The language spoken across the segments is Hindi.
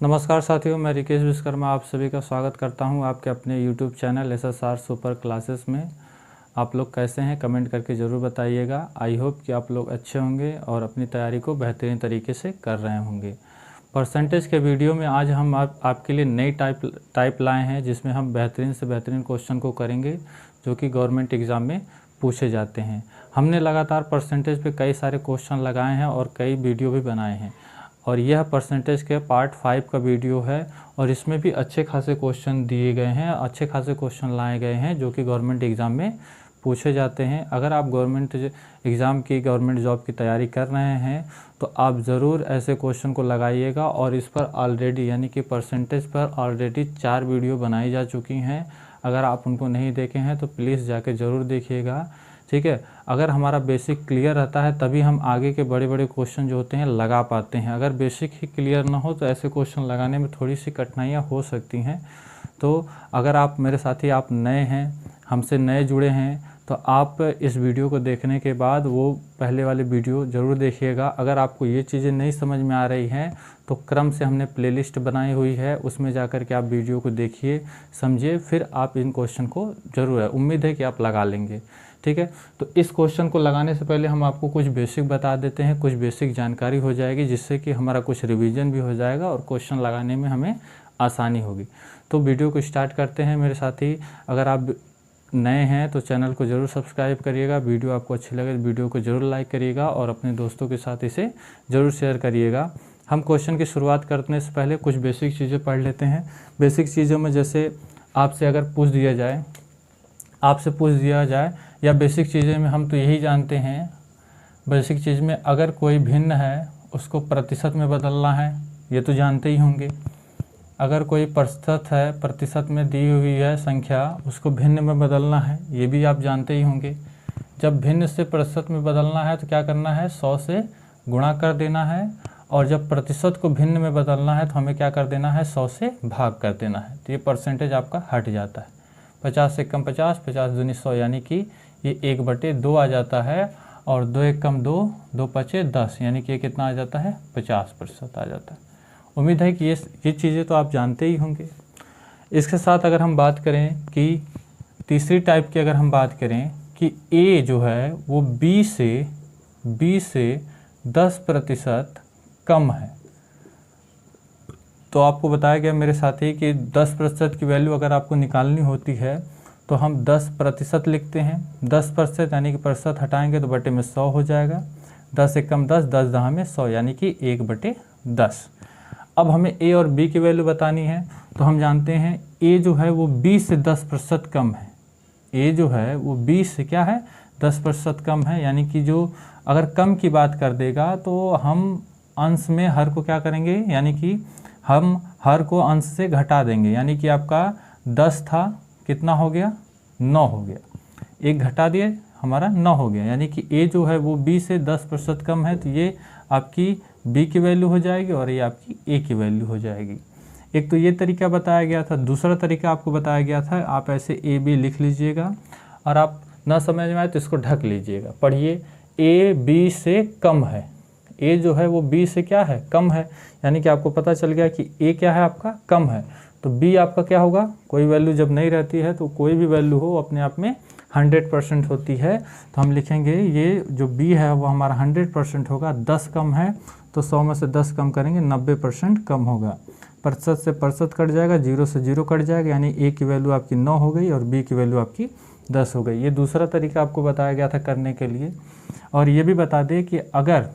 नमस्कार साथियों, मैं रिकेश विश्वकर्मा आप सभी का स्वागत करता हूं आपके अपने YouTube channel SSR super classes में। आप लोग कैसे हैं कमेंट करके ज़रूर बताइएगा। आई होप कि आप लोग अच्छे होंगे और अपनी तैयारी को बेहतरीन तरीके से कर रहे होंगे। परसेंटेज के वीडियो में आज हम आपके लिए नई टाइप लाए हैं, जिसमें हम बेहतरीन से बेहतरीन क्वेश्चन को करेंगे जो कि गवर्नमेंट एग्ज़ाम में पूछे जाते हैं। हमने लगातार परसेंटेज पे कई सारे क्वेश्चन लगाए हैं और कई वीडियो भी बनाए हैं, और यह परसेंटेज के पार्ट 5 का वीडियो है। और इसमें भी अच्छे खासे क्वेश्चन दिए गए हैं, अच्छे खासे क्वेश्चन लाए गए हैं जो कि गवर्नमेंट एग्ज़ाम में पूछे जाते हैं। अगर आप गवर्नमेंट एग्ज़ाम की गवर्नमेंट जॉब की तैयारी कर रहे हैं तो आप ज़रूर ऐसे क्वेश्चन को लगाइएगा। और इस पर ऑलरेडी यानी कि परसेंटेज पर ऑलरेडी 4 वीडियो बनाई जा चुकी हैं। अगर आप उनको नहीं देखे हैं तो प्लीज़ जाके ज़रूर देखिएगा, ठीक है। अगर हमारा बेसिक क्लियर रहता है तभी हम आगे के बड़े बड़े क्वेश्चन जो होते हैं लगा पाते हैं। अगर बेसिक ही क्लियर ना हो तो ऐसे क्वेश्चन लगाने में थोड़ी सी कठिनाइयाँ हो सकती हैं। तो अगर आप मेरे साथी आप नए हैं, हमसे नए जुड़े हैं, तो आप इस वीडियो को देखने के बाद वो पहले वाले वीडियो ज़रूर देखिएगा। अगर आपको ये चीज़ें नहीं समझ में आ रही हैं तो क्रम से हमने प्लेलिस्ट बनाई हुई है, उसमें जाकर के आप वीडियो को देखिए, समझिए, फिर आप इन क्वेश्चन को ज़रूर, है उम्मीद है कि आप लगा लेंगे, ठीक है। तो इस क्वेश्चन को लगाने से पहले हम आपको कुछ बेसिक बता देते हैं, कुछ बेसिक जानकारी हो जाएगी, जिससे कि हमारा कुछ रिवीजन भी हो जाएगा और क्वेश्चन लगाने में हमें आसानी होगी। तो वीडियो को स्टार्ट करते हैं मेरे साथी। अगर आप नए हैं तो चैनल को ज़रूर सब्सक्राइब करिएगा। वीडियो आपको अच्छी लगे तो वीडियो को ज़रूर लाइक करिएगा और अपने दोस्तों के साथ इसे ज़रूर शेयर करिएगा। हम क्वेश्चन की शुरुआत करने से पहले कुछ बेसिक चीज़ें पढ़ लेते हैं। बेसिक चीज़ों में जैसे आपसे अगर पूछ दिया जाए या बेसिक चीज़ें में हम तो यही जानते हैं, बेसिक चीज़ में अगर कोई भिन्न है उसको प्रतिशत में बदलना है, ये तो जानते ही होंगे। अगर कोई प्रतिशत है, प्रतिशत में दी हुई है संख्या, उसको भिन्न में बदलना है, ये भी आप जानते ही होंगे। जब भिन्न से प्रतिशत में बदलना है तो क्या करना है, 100 से गुणा कर देना है। और जब प्रतिशत को भिन्न में बदलना है तो हमें क्या कर देना है, 100 से भाग कर देना है। तो ये परसेंटेज आपका हट जाता है। 50 से कम 50, 50 दूनी 100, यानी कि ये 1/2 आ जाता है। और 2 एक कम 2, 2 पचे 10, यानी कि ये कितना आ जाता है, 50% आ जाता है। उम्मीद है कि ये चीज़ें तो आप जानते ही होंगे। इसके साथ अगर हम बात करें कि तीसरी टाइप की अगर हम बात करें कि ए जो है वो बी से 10% कम है, तो आपको बताया गया मेरे साथी कि 10% की वैल्यू अगर आपको निकालनी होती है तो हम 10% लिखते हैं। 10% यानी कि प्रतिशत हटाएंगे तो बटे में 100 हो जाएगा। 10 एक कम 10, 10 दहा में 100, यानी कि 1/10। अब हमें ए और बी की वैल्यू बतानी है, तो हम जानते हैं ए जो है वो बी से 10% कम है। ए जो है वो बी से क्या है, 10% कम है। यानी कि जो अगर कम की बात कर देगा तो हम अंश में हर को क्या करेंगे, यानी कि हम हर को अंश से घटा देंगे। यानी कि आपका 10 था, कितना हो गया, 9 हो गया। एक घटा दिए, हमारा 9 हो गया। यानी कि ए जो है वो बी से 10% कम है, तो ये आपकी बी की वैल्यू हो जाएगी और ये आपकी ए की वैल्यू हो जाएगी। एक तो ये तरीका बताया गया था। दूसरा तरीका आपको बताया गया था, आप ऐसे ए बी लिख लीजिएगा और आप ना समझ में आए तो इसको ढक लीजिएगा। पढ़िए, ए बी से कम है। ए जो है वो बी से क्या है, कम है। यानी कि आपको पता चल गया कि ए क्या है, आपका कम है। तो बी आपका क्या होगा, कोई वैल्यू जब नहीं रहती है तो कोई भी वैल्यू हो अपने आप में 100% होती है। तो हम लिखेंगे ये जो बी है वो हमारा 100% होगा। 10 कम है तो 100 में से 10 कम करेंगे, 90% कम होगा। प्रतिशत से प्रतिशत कट जाएगा, 0 से 0 कट जाएगा, यानी ए की वैल्यू आपकी 9 हो गई और बी की वैल्यू आपकी 10 हो गई। ये दूसरा तरीका आपको बताया गया था करने के लिए। और ये भी बता दें कि अगर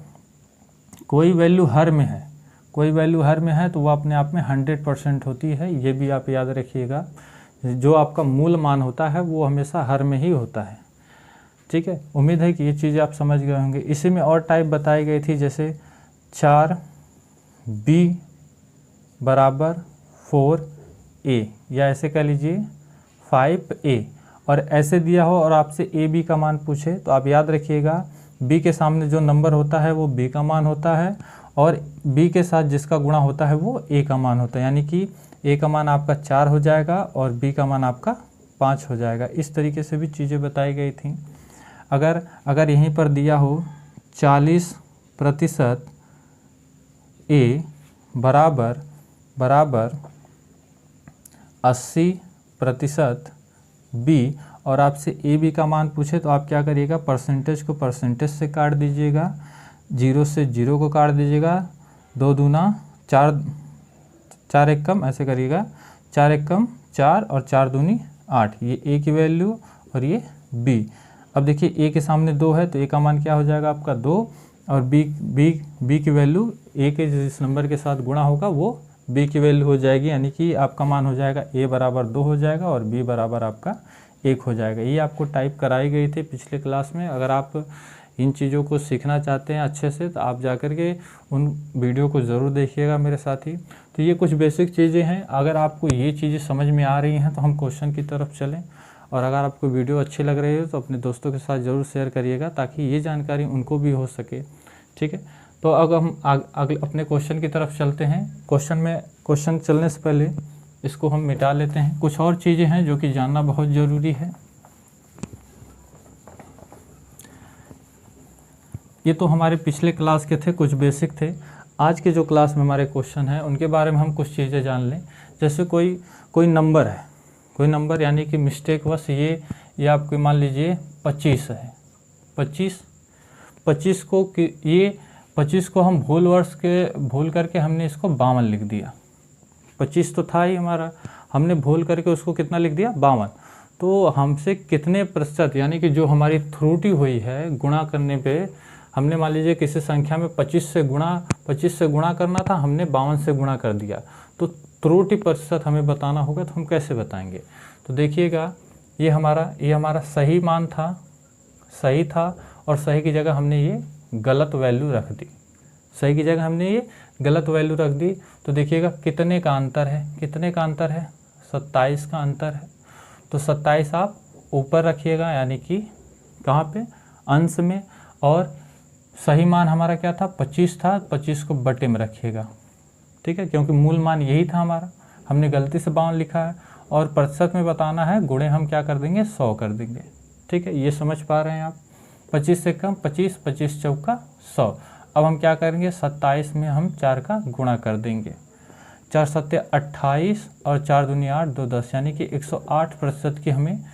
कोई वैल्यू हर में है, तो वो अपने आप में 100% होती है। ये भी आप याद रखिएगा। जो आपका मूल मान होता है वो हमेशा हर में ही होता है, ठीक है। उम्मीद है कि ये चीज़ें आप समझ गए होंगे। इसी में और टाइप बताई गई थी, जैसे 4b बराबर 4a, या ऐसे कह लीजिए 5a, और ऐसे दिया हो और आपसे ए बी का मान पूछे तो आप याद रखिएगा b के सामने जो नंबर होता है वो b का मान होता है और b के साथ जिसका गुणा होता है वो a का मान होता है। यानी कि a का मान आपका 4 हो जाएगा और b का मान आपका 5 हो जाएगा। इस तरीके से भी चीज़ें बताई गई थी। अगर यहीं पर दिया हो 40% a बराबर बराबर 80% बी, और आपसे ए बी का मान पूछे तो आप क्या करिएगा, परसेंटेज को परसेंटेज से काट दीजिएगा, 0 से 0 को काट दीजिएगा, 2 दूना 4, 4 एक कम, ऐसे करिएगा, 4 एक कम 4 और 4 दूनी 8, ये ए की वैल्यू और ये बी। अब देखिए ए के सामने 2 है तो ए का मान क्या हो जाएगा आपका 2, और बी की वैल्यू ए के जिस नंबर के साथ गुणा होगा वो बी की वैल्यू हो जाएगी, यानी कि आपका मान हो जाएगा ए बराबर 2 हो जाएगा और बी बराबर आपका 1 हो जाएगा। ये आपको टाइप कराई गई थी पिछले क्लास में। अगर आप इन चीज़ों को सीखना चाहते हैं अच्छे से तो आप जाकर के उन वीडियो को ज़रूर देखिएगा मेरे साथी। तो ये कुछ बेसिक चीज़ें हैं। अगर आपको ये चीज़ें समझ में आ रही हैं तो हम क्वेश्चन की तरफ चलें, और अगर आपको वीडियो अच्छी लग रही है तो अपने दोस्तों के साथ ज़रूर शेयर करिएगा ताकि ये जानकारी उनको भी हो सके। ठीक है, तो अब हम अगले अपने क्वेश्चन की तरफ चलते हैं। क्वेश्चन चलने से पहले इसको हम मिटा लेते हैं। कुछ और चीज़ें हैं जो कि जानना बहुत ज़रूरी है। ये तो हमारे पिछले क्लास के थे, कुछ बेसिक थे। आज के जो क्लास में हमारे क्वेश्चन हैं उनके बारे में हम कुछ चीज़ें जान लें। जैसे कोई नंबर है, कोई नंबर यानी कि मिस्टेक वश ये आपको मान लीजिए 25 है। 25 को हम भूल करके हमने इसको 52 लिख दिया। 25 तो था ही हमारा, हमने भूल करके उसको कितना लिख दिया, 52। तो हमसे कितने प्रतिशत, यानी कि जो हमारी त्रुटि हुई है गुणा करने पे, हमने मान लीजिए किसी संख्या में 25 से गुणा करना था, हमने 52 से गुणा कर दिया, तो त्रुटि प्रतिशत हमें बताना होगा। तो हम कैसे बताएंगे, तो देखिएगा ये हमारा सही मान था, सही था, और सही की जगह हमने ये गलत वैल्यू रख दी। सही की जगह हमने ये गलत वैल्यू रख दी। तो देखिएगा कितने का अंतर है, 27 का अंतर है। तो 27 आप ऊपर रखिएगा, यानी कि कहाँ पे, अंश में, और सही मान हमारा क्या था, 25 था, 25 को बटे में रखिएगा। ठीक है, क्योंकि मूल मान यही था हमारा, हमने गलती से 52 लिखा है, और प्रतिशत में बताना है, गुणे हम क्या कर देंगे, 100 कर देंगे। ठीक है, ये समझ पा रहे हैं आप। 25 से कम 25, 25 चौका 100। अब हम क्या करेंगे, 27 में हम 4 का गुणा कर देंगे। 4 सत्ते 28 और 4 दूनी 8, 2 10, यानी कि 108% की हमें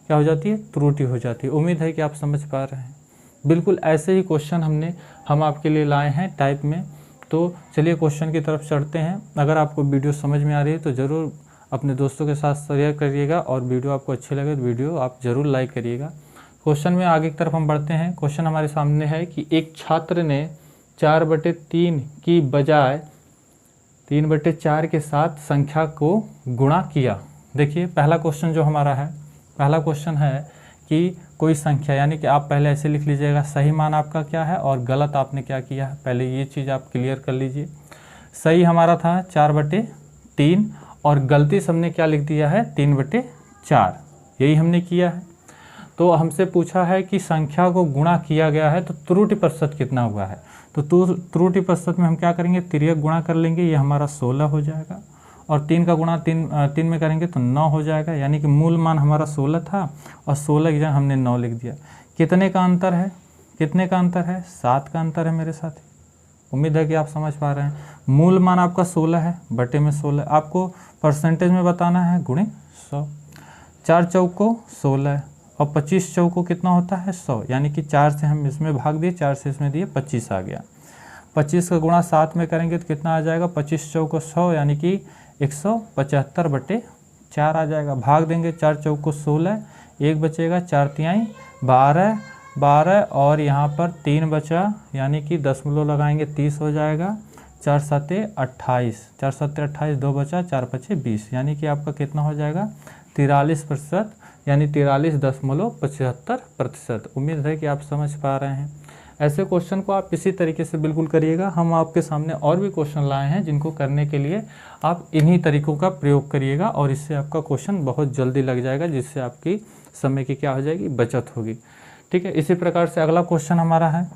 क्या हो जाती है, त्रुटि हो जाती है। उम्मीद है कि आप समझ पा रहे हैं। बिल्कुल ऐसे ही क्वेश्चन हम आपके लिए लाए हैं टाइप में। तो चलिए क्वेश्चन की तरफ चढ़ते हैं। अगर आपको वीडियो समझ में आ रही है तो ज़रूर अपने दोस्तों के साथ शेयर करिएगा, और वीडियो आपको अच्छी लगे तो वीडियो आप ज़रूर लाइक करिएगा। क्वेश्चन में आगे की तरफ हम बढ़ते हैं। क्वेश्चन हमारे सामने है कि एक छात्र ने 4/3 की बजाय 3/4 के साथ संख्या को गुणा किया। देखिए पहला क्वेश्चन जो हमारा है, पहला क्वेश्चन है कि कोई संख्या, यानी कि आप पहले ऐसे लिख लीजिएगा, सही मान आपका क्या है और गलत आपने क्या किया है, पहले ये चीज़ आप क्लियर कर लीजिए। सही हमारा था 4/3, और गलती से हमने क्या लिख दिया है, 3/4, यही हमने किया है। तो हमसे पूछा है कि संख्या को गुणा किया गया है तो त्रुटि प्रतिशत कितना हुआ है। तो त्रुटि प्रतिशत में हम क्या करेंगे, तिर्यक गुणा कर लेंगे, ये हमारा 16 हो जाएगा, और 3 का गुणा 3 में करेंगे तो 9 हो जाएगा, यानी कि मूल मान हमारा 16 था और 16 की जगह हमने 9 लिख दिया। कितने का अंतर है, 7 का अंतर है मेरे साथ। उम्मीद है कि आप समझ पा रहे हैं। मूल मान आपका 16 है, बटे में 16, आपको परसेंटेज में बताना है, गुणे 100। 4 चौको 16 और 25 चौको कितना होता है, 100, यानी कि 4 से हम इसमें भाग दिए, 4 से इसमें दिए, 25 आ गया। 25 का गुणा 7 में करेंगे तो कितना आ जाएगा, 25 चौको 100, यानी कि 175/4 आ जाएगा। भाग देंगे, 4 चौको 16, 1 बचेगा, 4 तिहाई 12 और यहाँ पर 3 बचा, यानी कि दशमलव लगाएंगे 30 हो जाएगा। 4 सत्ते 28, 2 बचा, 4 पचे 20, यानी कि आपका कितना हो जाएगा, 43%, यानी 43.75%। उम्मीद है कि आप समझ पा रहे हैं। ऐसे क्वेश्चन को आप इसी तरीके से बिल्कुल करिएगा। हम आपके सामने और भी क्वेश्चन लाए हैं जिनको करने के लिए आप इन्हीं तरीकों का प्रयोग करिएगा, और इससे आपका क्वेश्चन बहुत जल्दी लग जाएगा, जिससे आपकी समय की क्या हो जाएगी, बचत होगी। ठीक है, इसी प्रकार से अगला क्वेश्चन हमारा है।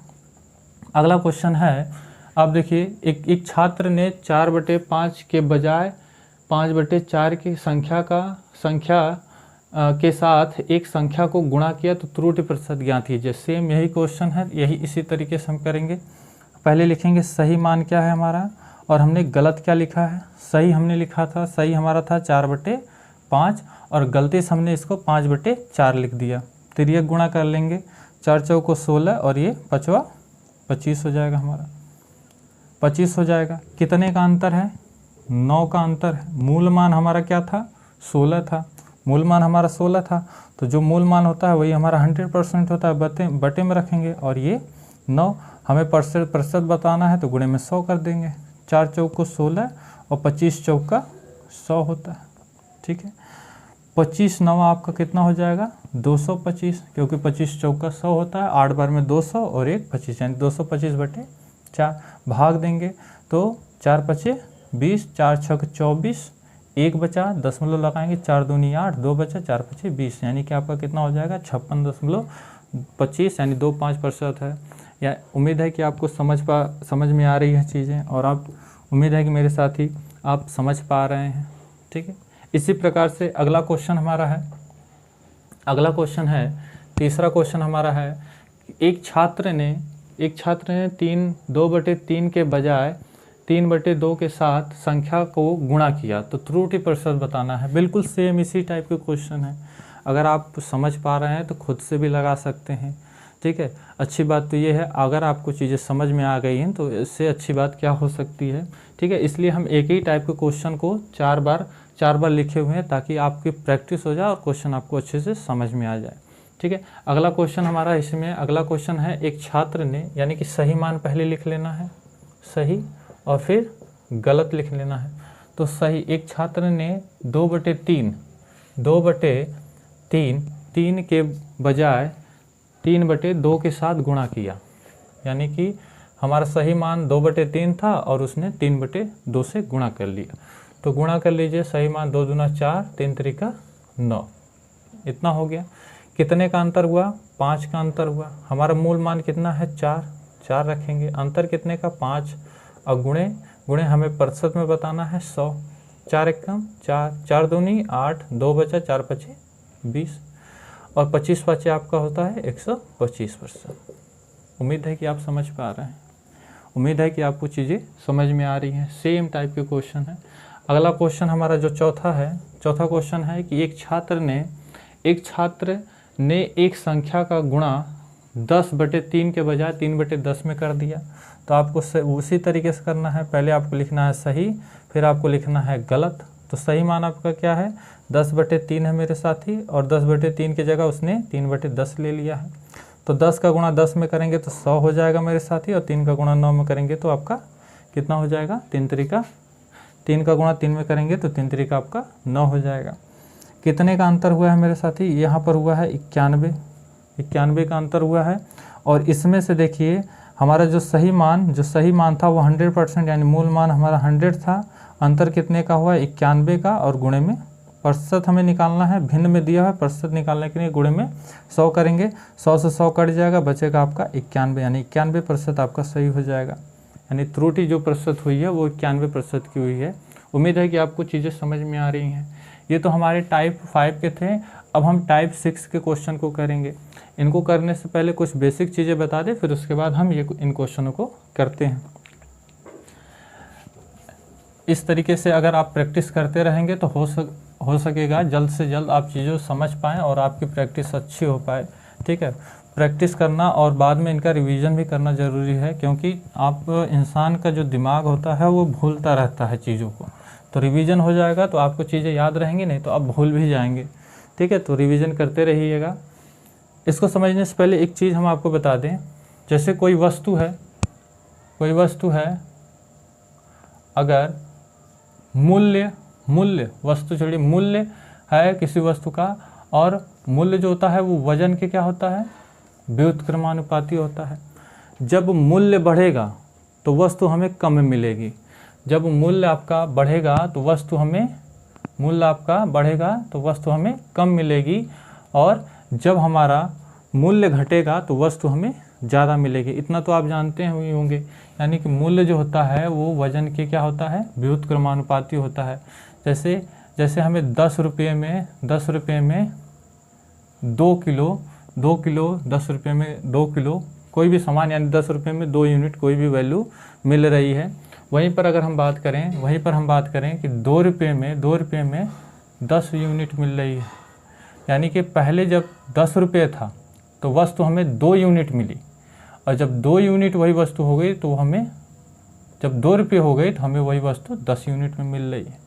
अगला क्वेश्चन है, आप देखिए, एक छात्र ने 4/5 के बजाय 5/4 की संख्या के साथ एक संख्या को गुणा किया तो त्रुटि प्रतिशत ज्ञात कीजिए। सेम यही क्वेश्चन है, यही इसी तरीके से हम करेंगे। पहले लिखेंगे सही मान क्या है हमारा, और हमने गलत क्या लिखा है, सही हमने लिखा था, सही हमारा था 4/5 और गलती से हमने इसको 5/4 लिख दिया। तिर्यक गुणा कर लेंगे, 4 चौको 16 और ये 5वां 25 हो जाएगा, हमारा 25 हो जाएगा। कितने का अंतर है, 9 का अंतर है। मूल मान हमारा क्या था, 16 था, मूल मान हमारा 16 था, तो जो मूल मान होता है वही हमारा 100% होता है, बटे में रखेंगे। और ये 9 हमें प्रतिशत बताना है तो गुणे में 100 कर देंगे। 4 चौको 16 और 25 चौका 100 होता है, ठीक है। 25 9 आपका कितना हो जाएगा, 225, क्योंकि 25 चौका 100 होता है, 8 बार में 200 और 1 25 यानी 225/4 भाग देंगे तो 4 5 20, 4 6 24, 1 बचा, दशमलव लगाएंगे, 4 दूनी 8, 2 बचा, 4 5 20 यानी कि आपका कितना हो जाएगा 56.25 यानी 25% है। या उम्मीद है कि आपको समझ में आ रही है चीज़ें, और आप उम्मीद है कि मेरे साथ ही आप समझ पा रहे हैं, ठीक है। इसी प्रकार से अगला क्वेश्चन हमारा है, अगला क्वेश्चन है, तीसरा क्वेश्चन हमारा है, एक छात्र ने 2/3 के बजाय 3/2 के साथ संख्या को गुणा किया, तो त्रुटि प्रतिशत बताना है। बिल्कुल सेम इसी टाइप के क्वेश्चन है, अगर आप समझ पा रहे हैं तो खुद से भी लगा सकते हैं, ठीक है। अच्छी बात तो ये है, अगर आपको चीज़ें समझ में आ गई हैं तो इससे अच्छी बात क्या हो सकती है, ठीक है। इसलिए हम एक ही टाइप के क्वेश्चन को 4 बार लिखे हुए हैं ताकि आपकी प्रैक्टिस हो जाए और क्वेश्चन आपको अच्छे से समझ में आ जाए, ठीक है। अगला क्वेश्चन हमारा इसमें अगला क्वेश्चन है, एक छात्र ने, यानी कि सही मान पहले लिख लेना है, सही और फिर गलत लिख लेना है। तो सही, एक छात्र ने 2/3 के बजाय 3/2 के साथ गुणा किया, यानी कि हमारा सही मान 2/3 था और उसने 3/2 से गुणा कर लिया। तो गुणा कर लीजिए, सही मान 2 दूना 4, 3 त्रिका 9, इतना हो गया। कितने का अंतर हुआ, 5 का अंतर हुआ। हमारा मूल मान कितना है, 4 रखेंगे, अंतर कितने का 5, और गुणे हमें प्रतिशत में बताना है 100। 4 एकम 4, 4 दूनी 8, 2 बचा, 4 5 20 और 25 बचे आपका होता है 125%। उम्मीद है कि आप समझ पा रहे हैं, उम्मीद है कि आपको चीज़ें समझ में आ रही हैं। सेम टाइप के क्वेश्चन है। अगला क्वेश्चन हमारा जो चौथा क्वेश्चन है कि एक छात्र ने एक संख्या का गुणा 10/3 के बजाय 3/10 में कर दिया। तो आपको उसी तरीके से करना है, पहले आपको लिखना है सही, फिर आपको लिखना है गलत। तो सही मान आपका क्या है, 10/3 है मेरे साथी, और 10/3 की जगह उसने 3/10 ले लिया है। तो 10 का गुणा 10 में करेंगे तो 100 हो जाएगा मेरे साथी, और 3 का गुणा 9 में करेंगे तो आपका कितना हो जाएगा, 3 का गुणा 3 में करेंगे तो 3 त्रिका आपका 9 हो जाएगा। कितने का अंतर हुआ है मेरे साथी, यहाँ पर हुआ है 91 का अंतर हुआ है। और इसमें से देखिए हमारा जो सही मान था वो 100% यानी मूल मान हमारा 100 था, अंतर कितने का हुआ 91 का, और गुणे में प्रतिशत हमें निकालना है, भिन्न में दिया है, प्रतिशत निकालने के लिए गुणे में 100 करेंगे, 100 से 100 कट जाएगा, बचेगा आपका 91 यानी 91% आपका सही हो जाएगा। यानी त्रुटि जो प्रतिशत हुई है वो 91% की हुई है। उम्मीद है कि आपको चीज़ें समझ में आ रही हैं। ये तो हमारे टाइप 5 के थे, अब हम टाइप 6 के क्वेश्चन को करेंगे। इनको करने से पहले कुछ बेसिक चीज़ें बता दें, फिर उसके बाद हम इन क्वेश्चनों को करते हैं। इस तरीके से अगर आप प्रैक्टिस करते रहेंगे तो हो सकेगा जल्द से जल्द आप चीज़ों समझ पाएँ और आपकी प्रैक्टिस अच्छी हो पाए, ठीक है। प्रैक्टिस करना और बाद में इनका रिवीजन भी करना ज़रूरी है, क्योंकि आप इंसान का जो दिमाग होता है वो भूलता रहता है चीज़ों को। तो रिवीजन हो जाएगा तो आपको चीज़ें याद रहेंगी, नहीं तो आप भूल भी जाएंगे, ठीक है। तो रिवीजन करते रहिएगा। इसको समझने से पहले एक चीज़ हम आपको बता दें, जैसे कोई वस्तु है, अगर मूल्य वस्तु छोड़िए, मूल्य है किसी वस्तु का, और मूल्य जो होता है वो वजन के क्या होता है, व्युत्क्रमानुपाती होता है। जब मूल्य बढ़ेगा तो वस्तु हमें कम मिलेगी, जब मूल्य आपका बढ़ेगा तो वस्तु हमें कम मिलेगी, और जब हमारा मूल्य घटेगा तो वस्तु हमें ज़्यादा मिलेगी। इतना तो आप जानते ही होंगे, यानी कि मूल्य जो होता है वो वजन के क्या होता है, व्युत्क्रमानुपाती होता है। जैसे हमें 10 रुपये में 2 किलो 10 रुपये में 2 किलो कोई भी सामान, यानी 10 रुपये में 2 यूनिट कोई भी वैल्यू मिल रही है, वहीं पर अगर हम बात करें, वहीं पर हम बात करें कि 2 रुपये में 10 यूनिट मिल रही है, यानी कि पहले जब 10 रुपये था तो वस्तु हमें 2 यूनिट मिली, और जब 2 यूनिट वही वस्तु हो गई तो हमें, जब 2 रुपये हो गई तो हमें वही वस्तु 10 यूनिट में मिल रही है।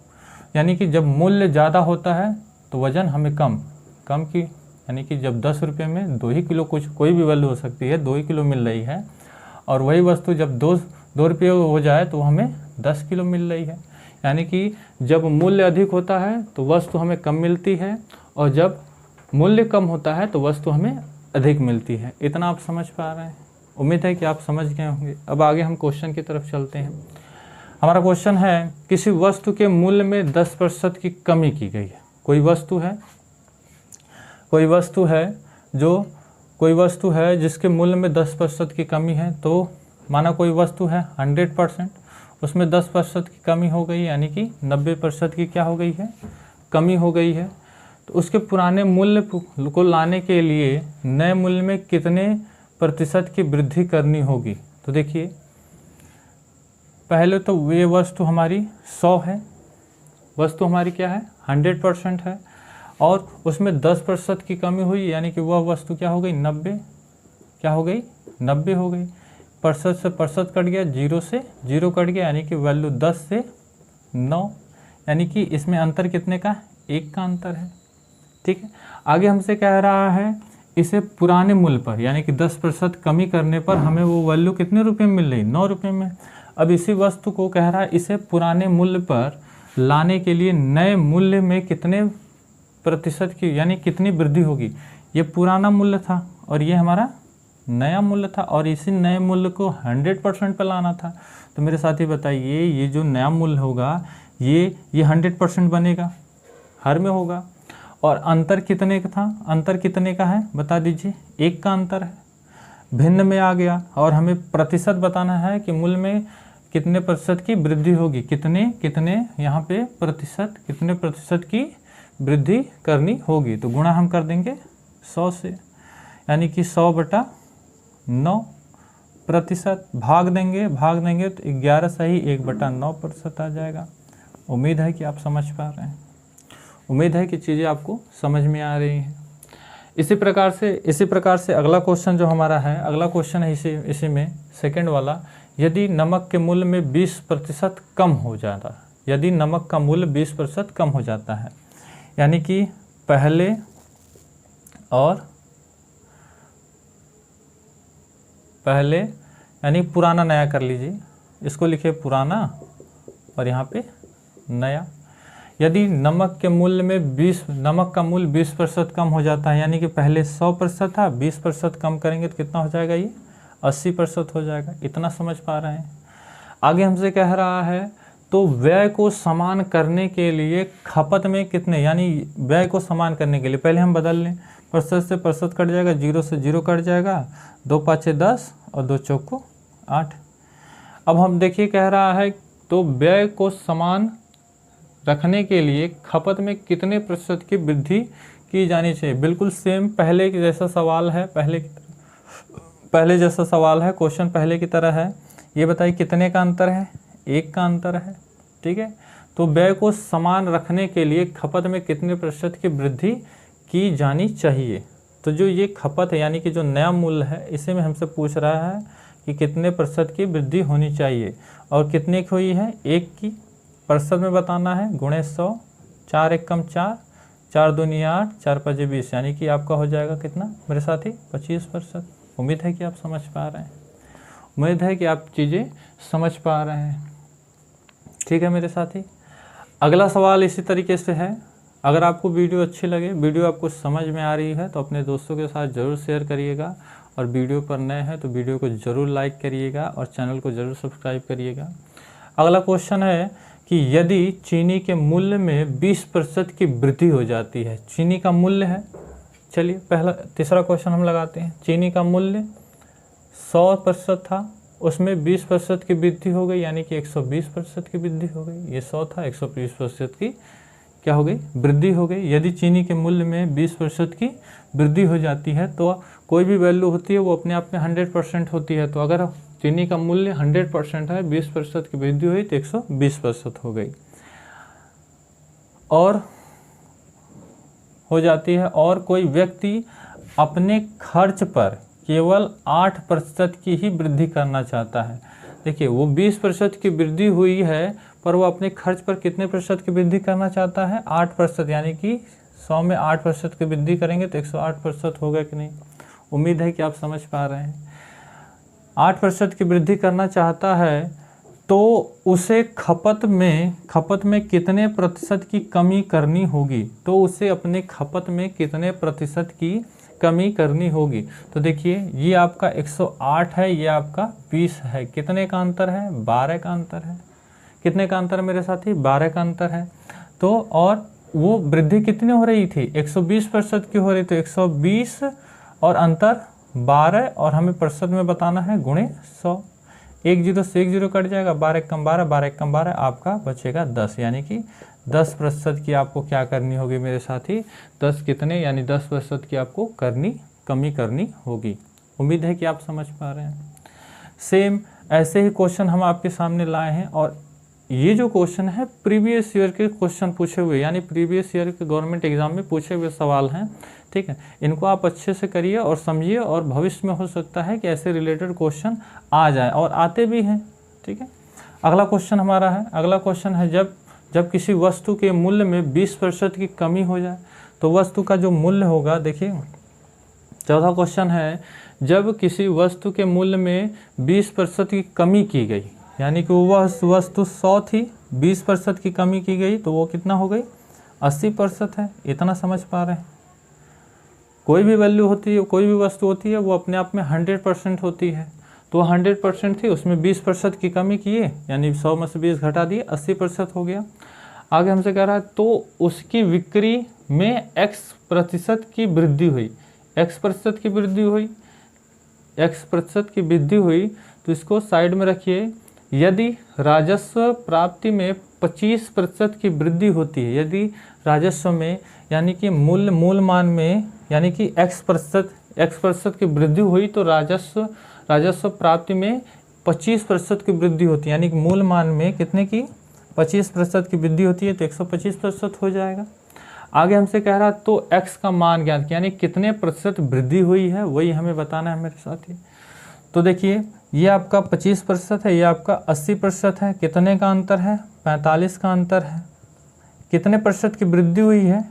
यानी कि जब मूल्य ज़्यादा होता है तो वज़न हमें कम की, यानी कि जब 10 रुपये में 2 ही किलो, कुछ कोई भी वैल्यू हो सकती है, 2 ही किलो मिल रही है, और वही वस्तु जब 2 रुपये हो जाए तो हमें 10 किलो मिल रही है। यानी कि जब मूल्य अधिक होता है तो वस्तु हमें कम मिलती है, और जब मूल्य कम होता है तो वस्तु हमें अधिक मिलती है। इतना आप समझ पा रहे हैं? उम्मीद है कि आप समझ गए होंगे। अब आगे हम क्वेश्चन की तरफ चलते हैं। हमारा क्वेश्चन है, किसी वस्तु के मूल्य में 10% की कमी की गई है। कोई वस्तु है जिसके मूल्य में 10% की कमी है। तो माना कोई वस्तु है 100%, उसमें 10% की कमी हो गई, यानी कि 90% की क्या हो गई है, कमी हो गई है। तो उसके पुराने मूल्य को लाने के लिए नए मूल्य में कितने प्रतिशत की वृद्धि करनी होगी? तो देखिए, पहले तो ये वस्तु हमारी 100 है, वस्तु हमारी क्या है, 100% है, और उसमें 10% की कमी हुई, यानी कि वह वस्तु क्या हो गई, 90, क्या हो गई, 90 हो गई। प्रतिशत से प्रतिशत कट गया, 0 से 0 कट गया, यानी कि वैल्यू 10 से 9, यानी कि इसमें अंतर कितने का, 1 का अंतर है। ठीक है, आगे हमसे कह रहा है इसे पुराने मूल्य पर, यानी कि 10% कमी करने पर हमें वो वैल्यू कितने रुपए में मिल रही, 9 रुपये में। अब इसी वस्तु को कह रहा है इसे पुराने मूल्य पर लाने के लिए नए मूल्य में कितने प्रतिशत की, यानी कितनी वृद्धि होगी। ये पुराना मूल्य था और ये हमारा नया मूल्य था, और इसी नए मूल्य को 100% पर लाना था। तो मेरे साथी बताइए, ये जो नया मूल्य होगा ये 100% बनेगा, हर में होगा। और अंतर कितने का था, अंतर कितने का है बता दीजिए, 1 का अंतर है, भिन्न में आ गया। और हमें प्रतिशत बताना है कि मूल्य में कितने प्रतिशत की वृद्धि होगी, कितने यहाँ पे प्रतिशत, कितने प्रतिशत की वृद्धि करनी होगी। तो गुणा हम कर देंगे 100 से, यानी कि 100/9 प्रतिशत, भाग देंगे तो 11 सही 1/9% आ जाएगा। उम्मीद है कि आप समझ पा रहे हैं, उम्मीद है कि चीज़ें आपको समझ में आ रही हैं। इसी प्रकार से अगला क्वेश्चन जो हमारा है, अगला क्वेश्चन है इसी में सेकंड वाला, यदि नमक के मूल्य में 20% कम हो जाता है, यदि नमक का मूल्य 20% कम हो जाता है, यानी कि पहले यानी पुराना नया कर लीजिए, इसको लिखिए पुराना और यहाँ पे नया। यदि नमक का मूल्य 20% कम हो जाता है, यानी कि पहले 100% था, 20% कम करेंगे तो कितना हो जाएगा, ये 80% हो जाएगा। इतना समझ पा रहे हैं? आगे हमसे कह रहा है तो व्यय को समान करने के लिए खपत में कितने, यानी व्यय को समान करने के लिए पहले हम बदल लें, प्रतिशत से प्रतिशत कट जाएगा, 0 से 0 कट जाएगा, 2 5 10 और 2 चौको 8। अब हम देखिए कह रहा है तो व्यय को समान रखने के लिए खपत में कितने प्रतिशत की वृद्धि की जानी चाहिए। बिल्कुल सेम पहले के जैसा सवाल है, पहले जैसा सवाल है, क्वेश्चन पहले की तरह है। ये बताइए कितने का अंतर है, 1 का अंतर है। ठीक है, तो व्यय को समान रखने के लिए खपत में कितने प्रतिशत की वृद्धि की जानी चाहिए। तो जो ये खपत है, यानी कि जो नया मूल्य है, इसे में हमसे पूछ रहा है कि कितने प्रतिशत की वृद्धि होनी चाहिए, और कितने की हुई है, 1 की। प्रतिशत में बताना है, गुणे 100, 4 1 कम 4, 4 2 8, 4 5 20, यानी कि आपका हो जाएगा कितना मेरे साथी, 25%। उम्मीद है कि आप समझ पा रहे हैं, उम्मीद है कि आप चीज़ें समझ पा रहे हैं। ठीक है मेरे साथी, अगला सवाल इसी तरीके से है। अगर आपको वीडियो अच्छी लगे, वीडियो आपको समझ में आ रही है, तो अपने दोस्तों के साथ ज़रूर शेयर करिएगा, और वीडियो पर नए हैं तो वीडियो को ज़रूर लाइक करिएगा और चैनल को ज़रूर सब्सक्राइब करिएगा। अगला क्वेश्चन है कि यदि चीनी के मूल्य में 20% की वृद्धि हो जाती है, चीनी का मूल्य है, चलिए तीसरा क्वेश्चन हम लगाते हैं। चीनी का मूल्य 100% था, उसमें 20% की वृद्धि हो गई, यानी कि 120% की वृद्धि हो गई। ये 100 था, 120% की क्या हो गई, वृद्धि हो गई। यदि चीनी के मूल्य में 20% की वृद्धि हो जाती है, तो कोई भी वैल्यू होती है वो अपने आप में 100% होती है। तो अगर चीनी का मूल्य 100% है, 20% की वृद्धि हुई तो 120% हो गई और हो जाती है। और कोई व्यक्ति अपने खर्च पर केवल 8% की ही वृद्धि करना चाहता है। देखिए वो 20% की वृद्धि हुई है पर वो अपने खर्च पर कितने प्रतिशत की वृद्धि करना चाहता है? 8%, यानी कि 100 में 8% की वृद्धि करेंगे तो 108% होगा कि नहीं? उम्मीद है कि आप समझ पा रहे हैं। 8% की वृद्धि करना चाहता है तो उसे खपत में कितने प्रतिशत की कमी करनी होगी? तो उसे अपने खपत में कितने प्रतिशत की कमी करनी होगी? तो देखिए ये आपका 108 है, ये आपका 20 है। कितने का अंतर है? 12 का अंतर है। कितने का अंतर है मेरे साथी? 12 का अंतर है। तो और वो वृद्धि कितनी हो रही थी? 120% की हो रही, तो 120 और अंतर 12 और हमें प्रतिशत में बताना है गुणे 100। 1 0 से 1 0 कट जाएगा, 12 कम 12, 12 कम 12, आपका बचेगा 10, यानी कि 10% की आपको क्या करनी होगी मेरे साथी? 10 कितने, यानी 10% की आपको कमी करनी होगी। उम्मीद है कि आप समझ पा रहे हैं। सेम ऐसे ही क्वेश्चन हम आपके सामने लाए हैं और ये जो क्वेश्चन है प्रीवियस ईयर के क्वेश्चन पूछे हुए, यानी प्रीवियस ईयर के गवर्नमेंट एग्जाम में पूछे हुए सवाल हैं। ठीक है, इनको आप अच्छे से करिए और समझिए और भविष्य में हो सकता है कि ऐसे रिलेटेड क्वेश्चन आ जाए और आते भी हैं। ठीक है, अगला क्वेश्चन हमारा है, अगला क्वेश्चन है जब किसी वस्तु के मूल्य में 20% की कमी हो जाए तो वस्तु का जो मूल्य होगा, देखिए चौथा क्वेश्चन है, जब किसी वस्तु के मूल्य में 20% की कमी की गई, यानी कि वह वस्तु 100 थी, 20% की कमी की गई तो वो कितना हो गई? 80% है। इतना समझ पा रहे हैं? कोई भी वैल्यू होती है, कोई भी वस्तु होती है, वो अपने आप में 100% होती है। तो 100% थी, उसमें 20% की कमी किए, यानी 100 में से 20 घटा दिए, 80% हो गया। आगे हमसे कह रहा है तो उसकी बिक्री में x% की वृद्धि हुई, x% की वृद्धि हुई, x% की वृद्धि हुई, तो इसको साइड में रखिए। यदि राजस्व प्राप्ति में 25% की वृद्धि होती है, यदि राजस्व में यानी कि मूल मान में यानी कि x% की वृद्धि हुई तो राजस्व प्राप्ति में 25% की वृद्धि होती है, यानी कि मूल मान में कितने की? 25% की वृद्धि होती है तो 125% हो जाएगा। आगे हमसे कह रहा है तो x का मान ज्ञात किया, यानी कितने प्रतिशत वृद्धि हुई है वही हमें बताना है मेरे साथी। तो देखिए ये आपका 25% है, ये आपका 80% है। कितने का अंतर है? 45 का अंतर है। कितने प्रतिशत की वृद्धि हुई है?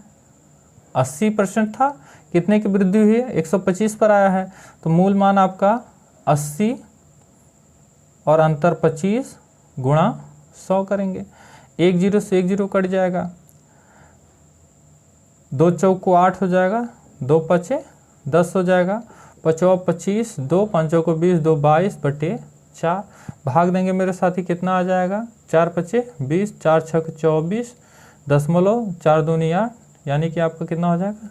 80% था, कितने की वृद्धि हुई है? 125 पर आया है, तो मूल मान आपका 80 और अंतर 25 गुणा 100 करेंगे। 1 0 से 1 0 कट जाएगा, 2 चौको 8 हो जाएगा, 2 पचे 10 हो जाएगा, 5 25, 2 5 को 20, 2 22/4 भाग देंगे मेरे साथी, कितना आ जाएगा? 4 पचे 20, 4 6 24, 4 दूनी 8, यानी कि आपका कितना हो जाएगा?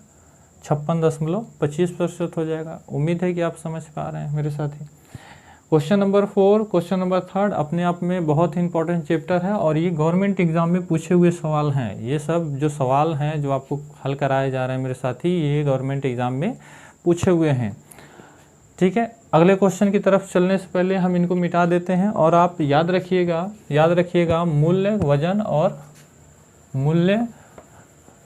56.25% हो जाएगा। उम्मीद है कि आप समझ पा रहे हैं मेरे साथी। क्वेश्चन नंबर 4, क्वेश्चन नंबर 3 अपने आप में बहुत ही इंपॉर्टेंट चैप्टर है और ये गवर्नमेंट एग्जाम में पूछे हुए सवाल हैं। ये सब जो सवाल हैं जो आपको हल कराए जा रहे हैं मेरे साथी, ये गवर्नमेंट एग्जाम में पूछे हुए हैं। ठीक है, अगले क्वेश्चन की तरफ चलने से पहले हम इनको मिटा देते हैं और आप याद रखिएगा मूल्य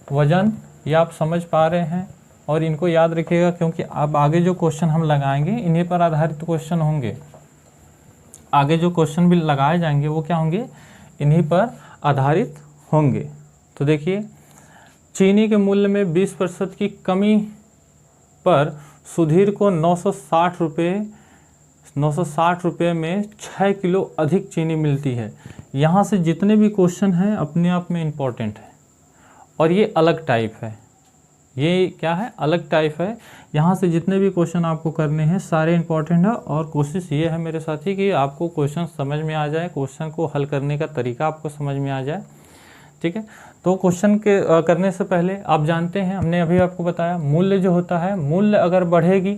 वजन ये आप समझ पा रहे हैं और इनको याद रखिएगा, क्योंकि अब आगे जो क्वेश्चन हम लगाएंगे इन्हीं पर आधारित क्वेश्चन होंगे। आगे जो क्वेश्चन भी लगाए जाएंगे वो क्या होंगे? इन्हीं पर आधारित होंगे। तो देखिए, चीनी के मूल्य में 20% की कमी पर सुधीर को 960 रुपये में 6 किलो अधिक चीनी मिलती है। यहाँ से जितने भी क्वेश्चन हैं अपने आप में इम्पॉर्टेंट है और ये अलग टाइप है। ये क्या है? अलग टाइप है। यहाँ से जितने भी क्वेश्चन आपको करने हैं सारे इम्पॉर्टेंट है और कोशिश ये है मेरे साथी कि आपको क्वेश्चन समझ में आ जाए, क्वेश्चन को हल करने का तरीका आपको समझ में आ जाए। ठीक है, तो क्वेश्चन के करने से पहले आप जानते हैं, हमने अभी आपको बताया मूल्य जो होता है, मूल्य अगर बढ़ेगी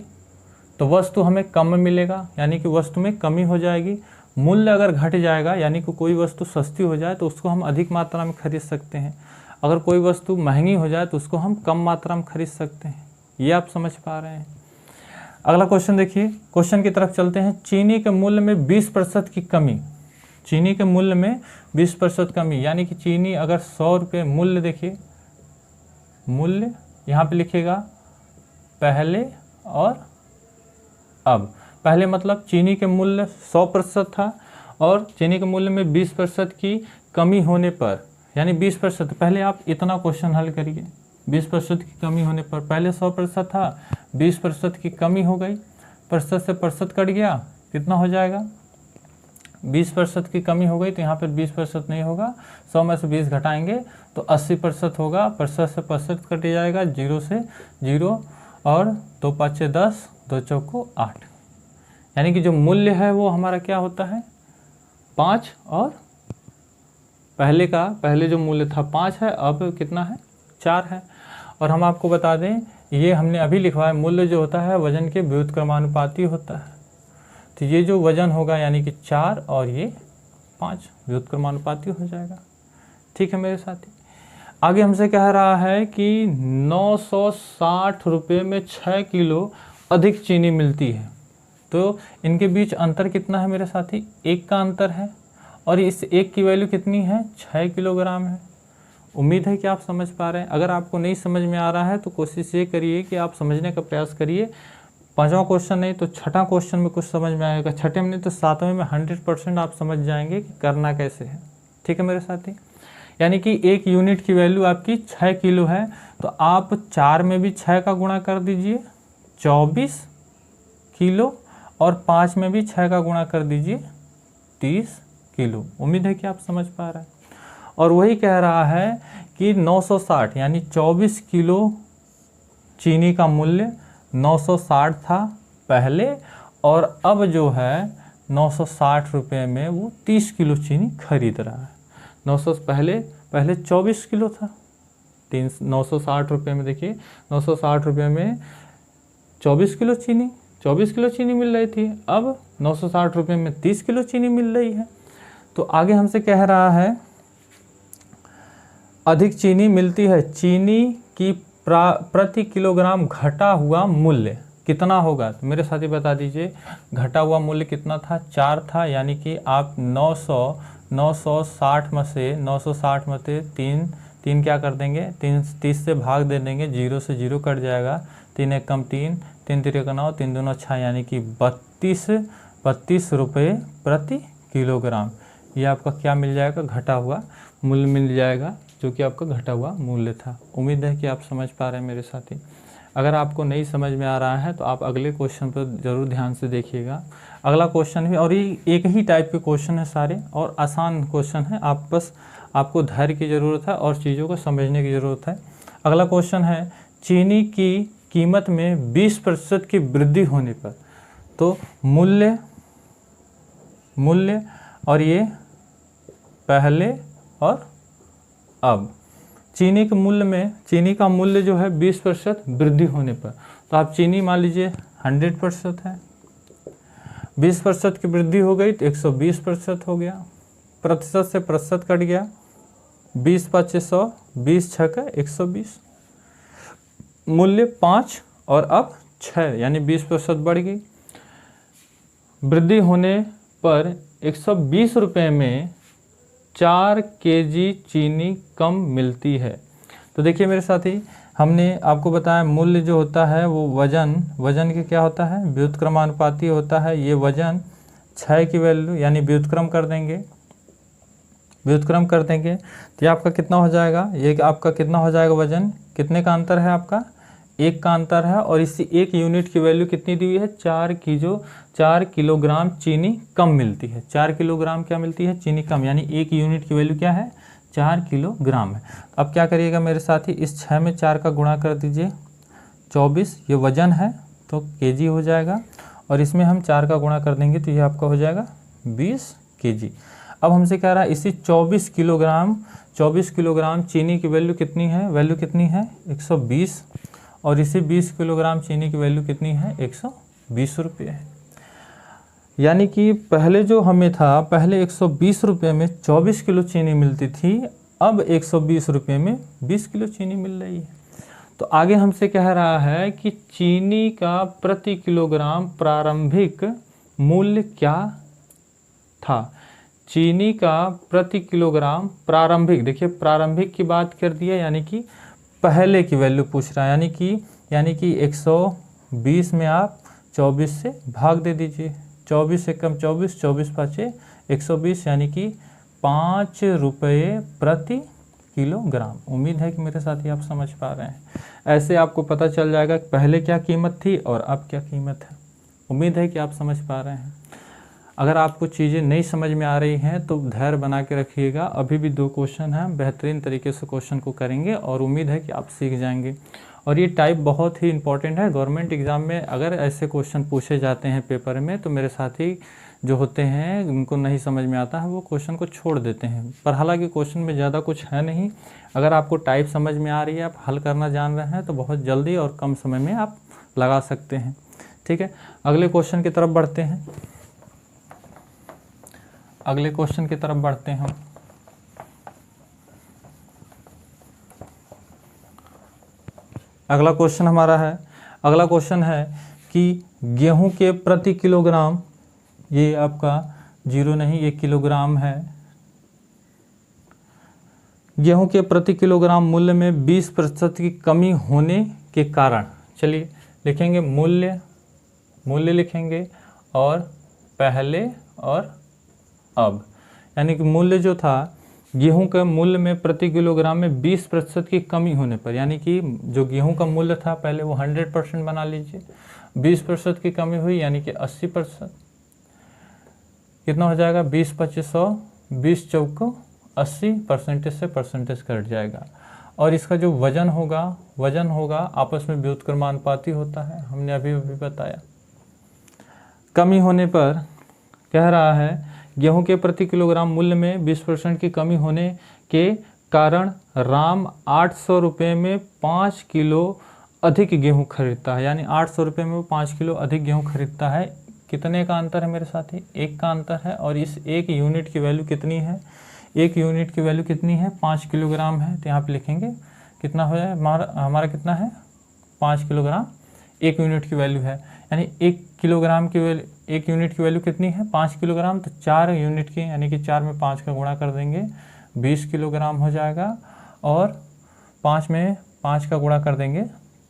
तो वस्तु हमें कम मिलेगा, यानी कि वस्तु में कमी हो जाएगी। मूल्य अगर घट जाएगा यानी कि कोई वस्तु सस्ती हो जाए तो उसको हम अधिक मात्रा में खरीद सकते हैं। अगर कोई वस्तु महंगी हो जाए तो उसको हम कम मात्रा में खरीद सकते हैं। ये आप समझ पा रहे हैं। अगला क्वेश्चन देखिए, क्वेश्चन की तरफ चलते हैं। चीनी के मूल्य में 20% की कमी, चीनी के मूल्य में 20% कमी, यानी कि चीनी अगर 100 रुपये मूल्य, देखिए मूल्य यहाँ पे लिखेगा पहले और अब। पहले मतलब चीनी के मूल्य 100% था और चीनी के मूल्य में 20% की कमी होने पर, यानी 20%, पहले आप इतना क्वेश्चन हल करिए। 20% की कमी होने पर, पहले 100% था, 20% की कमी हो गई, प्रतिशत से प्रतिशत कट गया, कितना हो जाएगा, 20% की कमी हो गई तो यहाँ पर 20% नहीं होगा, 100 में से 20 घटाएंगे तो 80% होगा, प्रतिशत से प्रतिशत कट जाएगा, 0 से 0 और 2 5 10, 2 चौको 8, यानी कि जो मूल्य है वो हमारा क्या होता है 5, और पहले जो मूल्य था 5 है, अब कितना है 4 है। और हम आपको बता दें, ये हमने अभी लिखवाया, मूल्य जो होता है वजन के व्युत्क्रमानुपाती होता है। तो ये जो वजन होगा यानी कि 4 और ये 5 व्युत्क्रमानुपाती हो जाएगा। ठीक है मेरे साथी। आगे हमसे कह रहा है कि 960 रुपये में 6 किलो अधिक चीनी मिलती है, तो इनके बीच अंतर कितना है मेरे साथी, 1 का अंतर है, और इस 1 की वैल्यू कितनी है 6 किलोग्राम है। उम्मीद है कि आप समझ पा रहे हैं। अगर आपको नहीं समझ में आ रहा है तो कोशिश ये करिए कि आप समझने का प्रयास करिए। 5वां क्वेश्चन नहीं तो 6ठा क्वेश्चन में कुछ समझ में आएगा, 6ठे में नहीं तो 7वें में 100% आप समझ जाएंगे कि करना कैसे है। ठीक है मेरे साथी। यानी कि 1 यूनिट की वैल्यू आपकी 6 किलो है, तो आप 4 में भी 6 का गुणा कर दीजिए 24 किलो, और 5 में भी 6 का गुणा कर दीजिए 30 किलो। उम्मीद है कि आप समझ पा रहे हैं। और वही कह रहा है कि 960 यानी 24 किलो चीनी का मूल्य 960 था पहले, और अब जो है 960 रुपये में वो 30 किलो चीनी खरीद रहा है। 900 पहले 24 किलो था, 960 रुपये में, देखिए 960 रुपये में 24 किलो चीनी मिल रही थी, अब 960 रुपये में 30 किलो चीनी मिल रही है। तो आगे हमसे कह रहा है अधिक चीनी मिलती है, चीनी की प्रति किलोग्राम घटा हुआ मूल्य कितना होगा। तो मेरे साथी बता दीजिए, घटा हुआ मूल्य कितना था, 4 था, यानी कि आप 960 में से 3 क्या कर देंगे, 30 से भाग दे देंगे, 0 से 0 कट जाएगा, 3 1 कम 3, 3 3 9, 3 2 6, यानी कि 32 रुपये प्रति किलोग्राम। ये आपका क्या मिल जाएगा, घटा हुआ मूल्य मिल जाएगा, जो कि आपका घटा हुआ मूल्य था। उम्मीद है कि आप समझ पा रहे हैं मेरे साथी। अगर आपको नहीं समझ में आ रहा है तो आप अगले क्वेश्चन पर ज़रूर ध्यान से देखिएगा। अगला क्वेश्चन भी, और ये एक ही टाइप के क्वेश्चन है सारे, और आसान क्वेश्चन है, आपको धैर्य की ज़रूरत है और चीज़ों को समझने की ज़रूरत है। अगला क्वेश्चन है, चीनी की कीमत में 20% की वृद्धि होने पर, तो मूल्य और ये पहले और अब, चीनी के मूल्य में, चीनी का मूल्य जो है 20% वृद्धि होने पर, तो आप चीनी मान लीजिए 100% है, 20% की वृद्धि हो गई तो 120% हो गया, प्रतिशत से प्रतिशत कट गया, 20 5 100, 20 6 का 120, मूल्य 5 और अब 6, यानी 20% बढ़ गई। वृद्धि होने पर 120 रुपये में 4 केजी चीनी कम मिलती है। तो देखिए मेरे साथी, हमने आपको बताया मूल्य जो होता है वो वजन के क्या होता है, व्युत्क्रमानुपाती होता है। ये वजन 6 की वैल्यू यानी व्युत्क्रम कर देंगे तो ये आपका कितना हो जाएगा, ये आपका कितना हो जाएगा, वजन कितने का अंतर है आपका, 1 का अंतर है, और इसी 1 यूनिट की वैल्यू कितनी दी हुई है, 4 किलोग्राम चीनी कम मिलती है। 4 किलोग्राम क्या मिलती है, चीनी कम, यानी 1 यूनिट की वैल्यू क्या है, 4 किलोग्राम है। अब क्या करिएगा मेरे साथी, इस 6 में 4 का गुणा कर दीजिए, 24, ये वजन है तो केजी हो जाएगा, और इसमें हम 4 का गुणा कर देंगे तो ये आपका हो जाएगा 20 केजी। अब हमसे कह रहा है इसी 24 किलोग्राम चीनी की वैल्यू कितनी है, 120, और इसी 20 किलोग्राम चीनी की वैल्यू कितनी है, 120 रुपये है। यानी कि पहले जो हमें था, पहले 120 रुपये में 24 किलो चीनी मिलती थी, अब 120 रुपये में 20 किलो चीनी मिल रही है। तो आगे हमसे कह रहा है कि चीनी का प्रति किलोग्राम प्रारंभिक मूल्य क्या था। चीनी का प्रति किलोग्राम प्रारंभिक, देखिए प्रारंभिक की बात कर दिया, यानी कि पहले की वैल्यू पूछ रहा है, यानी कि 120 में आप 24 से भाग दे दीजिए, 24 से कम 24, 24 पाँचे 120, यानी कि 5 रुपये प्रति किलोग्राम। उम्मीद है कि मेरे साथी आप समझ पा रहे हैं। ऐसे आपको पता चल जाएगा कि पहले क्या कीमत थी और अब क्या कीमत है। उम्मीद है कि आप समझ पा रहे हैं। अगर आपको चीज़ें नहीं समझ में आ रही हैं तो धैर्य बना के रखिएगा। अभी भी 2 क्वेश्चन हैं, बेहतरीन तरीके से क्वेश्चन को करेंगे और उम्मीद है कि आप सीख जाएंगे। और ये टाइप बहुत ही इंपॉर्टेंट है। गवर्नमेंट एग्ज़ाम में अगर ऐसे क्वेश्चन पूछे जाते हैं पेपर में, तो मेरे साथी जो होते हैं उनको नहीं समझ में आता है, वो क्वेश्चन को छोड़ देते हैं। पर हालांकि क्वेश्चन में ज़्यादा कुछ है नहीं। अगर आपको टाइप समझ में आ रही है, आप हल करना जान रहे हैं, तो बहुत जल्दी और कम समय में आप लगा सकते हैं। ठीक है, अगले क्वेश्चन की तरफ बढ़ते हैं। अगले क्वेश्चन की तरफ बढ़ते हैं हम। अगला क्वेश्चन हमारा है, अगला क्वेश्चन है कि गेहूं के प्रति किलोग्राम, ये आपका 0 नहीं, ये किलोग्राम है। गेहूं के प्रति किलोग्राम मूल्य में 20% की कमी होने के कारण, चलिए लिखेंगे मूल्य लिखेंगे और पहले और अब, यानी कि मूल्य जो था गेहूं के मूल्य में प्रति किलोग्राम में 20% की कमी होने पर, यानी कि जो गेहूं का मूल्य था पहले वो 100% बना लीजिए, 20% की कमी हुई यानी कि 80%। कितना हो जाएगा, 20 25 100, 20 चौको 80, परसेंटेज से परसेंटेज कट जाएगा। और इसका जो वजन होगा आपस में व्युत्क्रमानुपाती होता है, हमने अभी बताया। कमी होने पर कह रहा है गेहूं के प्रति किलोग्राम मूल्य में 20% की कमी होने के कारण राम 800 रुपये में 5 किलो अधिक गेहूं खरीदता है, यानी 800 रुपये में वो 5 किलो अधिक गेहूं खरीदता है। कितने का अंतर है मेरे साथी, 1 का अंतर है। और इस 1 यूनिट की वैल्यू कितनी है, 1 यूनिट की वैल्यू कितनी है, 5 किलोग्राम है। तो यहाँ पे लिखेंगे कितना हो जाए, हमारा कितना है, 5 किलोग्राम 1 यूनिट की वैल्यू है, यानी 1 किलोग्राम की वैल्यू, 1 यूनिट की वैल्यू कितनी है, 5 किलोग्राम। तो 4 यूनिट की, यानी कि 4 में 5 का गुणा कर देंगे, 20 किलोग्राम हो जाएगा। और 5 में 5 का गुणा कर देंगे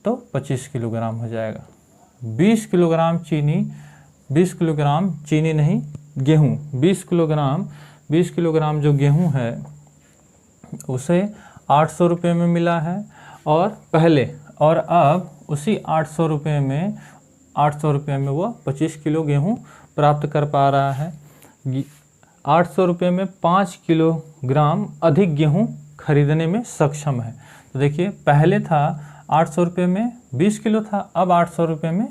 तो 25 किलोग्राम हो जाएगा। 20 किलोग्राम चीनी नहीं, गेहूँ, 20 किलोग्राम जो गेहूँ है उसे 800 रुपये में मिला है। और पहले और अब उसी 800 रुपये में वो 25 किलो गेहूँ प्राप्त कर पा रहा है। 800 रुपये में 5 किलोग्राम अधिक गेहूँ खरीदने में सक्षम है। तो देखिए पहले था 800 रुपये में 20 किलो था, अब 800 रुपये में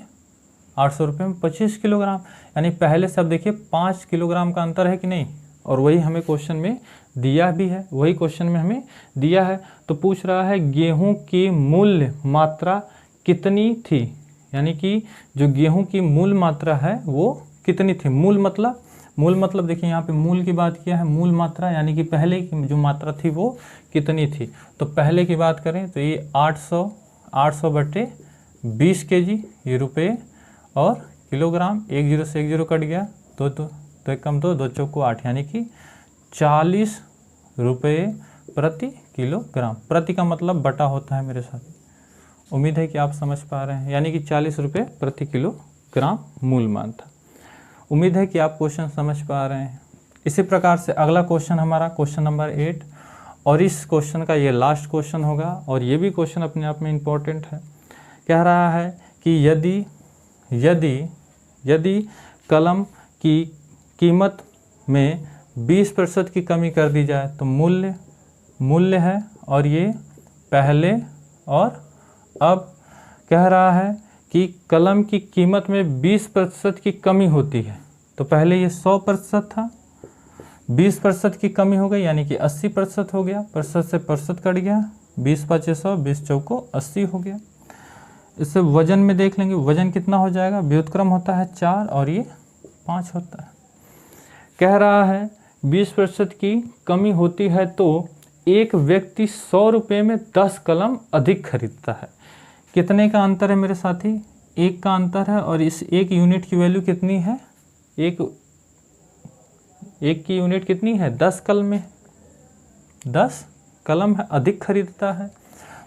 25 किलोग्राम, यानी पहले से अब देखिए 5 किलोग्राम का अंतर है कि नहीं। और वही हमें क्वेश्चन में दिया भी है, वही क्वेश्चन में हमें दिया है। तो पूछ रहा है गेहूं की मूल मात्रा कितनी थी, यानी कि जो गेहूं की मूल मात्रा है वो कितनी थी। मूल मतलब देखिए यहाँ पे मूल की बात किया है, मूल मात्रा यानी कि पहले की जो मात्रा थी वो कितनी थी। तो पहले की बात करें तो ये 800 बटे 20 kg, ये रुपये और किलोग्राम, 1 0 से 1 0 कट गया, 2 कम 2 चौको 8, यानी कि 40 रुपये प्रति किलोग्राम। प्रति का मतलब बटा होता है मेरे साथ। उम्मीद है कि आप समझ पा रहे हैं, यानी कि 40 रुपये प्रति किलोग्राम मूल मान था। उम्मीद है कि आप क्वेश्चन समझ पा रहे हैं। इसी प्रकार से अगला क्वेश्चन हमारा क्वेश्चन नंबर 8, और इस क्वेश्चन का ये लास्ट क्वेश्चन होगा और ये भी क्वेश्चन अपने आप में इम्पोर्टेंट है। कह रहा है कि यदि कलम की कीमत में 20% की कमी कर दी जाए तो मूल्य है, और ये पहले और अब कह रहा है कि कलम की कीमत में 20% की कमी होती है। तो पहले ये 100% था, 20% की कमी हो गई यानी कि 80% हो गया, प्रतिशत से प्रतिशत कट गया, 20 5 100, 20 चौको 80 हो गया। इससे वजन में देख लेंगे, वजन कितना हो जाएगा, व्युत्क्रम होता है 4 और ये 5 होता है। कह रहा है 20% की कमी होती है तो एक व्यक्ति 100 रुपये में 10 कलम अधिक खरीदता है, कितने का अंतर है मेरे साथी? 1 का अंतर है। और इस 1 यूनिट की वैल्यू कितनी है? एक की यूनिट कितनी है? 10 कलम में 10 कलम है, अधिक खरीदता है।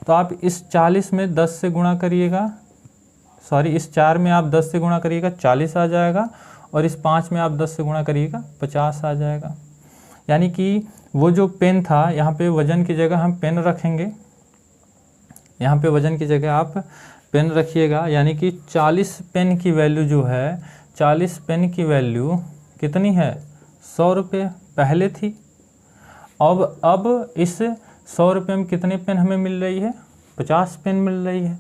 तो आप इस 40 में 10 से गुणा करिएगा, सॉरी इस 4 में आप 10 से गुणा करिएगा 40 आ जाएगा, और इस 5 में आप 10 से गुणा करिएगा 50 आ जाएगा। यानी कि वो जो पेन था, यहाँ पे वजन की जगह हम पेन रखेंगे, यहाँ पे वजन की जगह आप पेन रखिएगा। यानी कि 40 पेन की वैल्यू जो है, 40 पेन की वैल्यू कितनी है? 100 रुपये पहले थी। अब इस 100 रुपये में कितने पेन हमें मिल रही है? 50 पेन मिल रही है।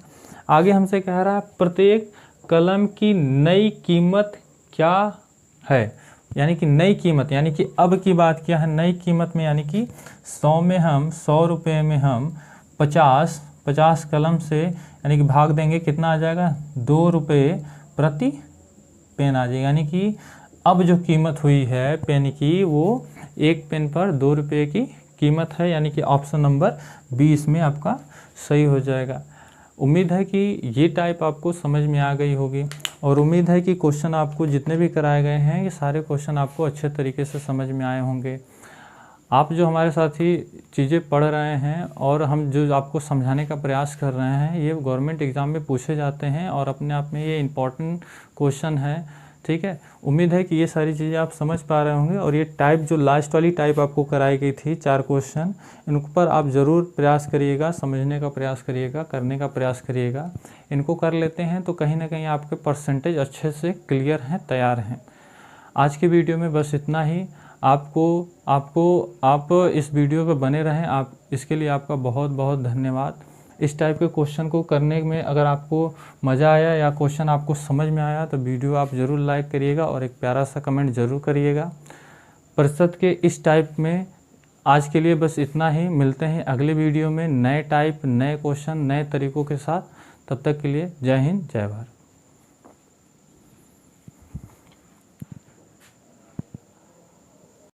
आगे हमसे कह रहा है प्रत्येक कलम की नई कीमत क्या है? यानी कि नई कीमत, यानी कि अब की बात क्या है? नई कीमत में यानी कि 100 रुपये में हम 50 कलम से यानी कि भाग देंगे, कितना आ जाएगा? 2 रुपये प्रति पेन आ जाएगा। यानी कि अब जो कीमत हुई है पेन की, वो एक पेन पर 2 रुपये की कीमत है। यानी कि ऑप्शन नंबर 20 में आपका सही हो जाएगा। उम्मीद है कि ये टाइप आपको समझ में आ गई होगी, और उम्मीद है कि क्वेश्चन आपको जितने भी कराए गए हैं, ये सारे क्वेश्चन आपको अच्छे तरीके से समझ में आए होंगे। आप जो हमारे साथ ही चीज़ें पढ़ रहे हैं और हम जो आपको समझाने का प्रयास कर रहे हैं, ये गवर्नमेंट एग्ज़ाम में पूछे जाते हैं और अपने आप में ये इम्पॉर्टेंट क्वेश्चन है। ठीक है, उम्मीद है कि ये सारी चीज़ें आप समझ पा रहे होंगे। और ये टाइप जो लास्ट वाली टाइप आपको कराई गई थी 4 क्वेश्चन, इन पर आप ज़रूर प्रयास करिएगा, समझने का प्रयास करिएगा, करने का प्रयास करिएगा। इनको कर लेते हैं तो कहीं ना कहीं आपके परसेंटेज अच्छे से क्लियर हैं, तैयार हैं। आज की वीडियो में बस इतना ही। आप इस वीडियो पे बने रहें, आप इसके लिए आपका बहुत बहुत धन्यवाद। इस टाइप के क्वेश्चन को करने में अगर आपको मज़ा आया या क्वेश्चन आपको समझ में आया तो वीडियो आप ज़रूर लाइक करिएगा और एक प्यारा सा कमेंट ज़रूर करिएगा। प्रतिशत के इस टाइप में आज के लिए बस इतना ही। मिलते हैं अगले वीडियो में नए टाइप, नए क्वेश्चन, नए तरीक़ों के साथ। तब तक के लिए जय हिंद, जय भारत।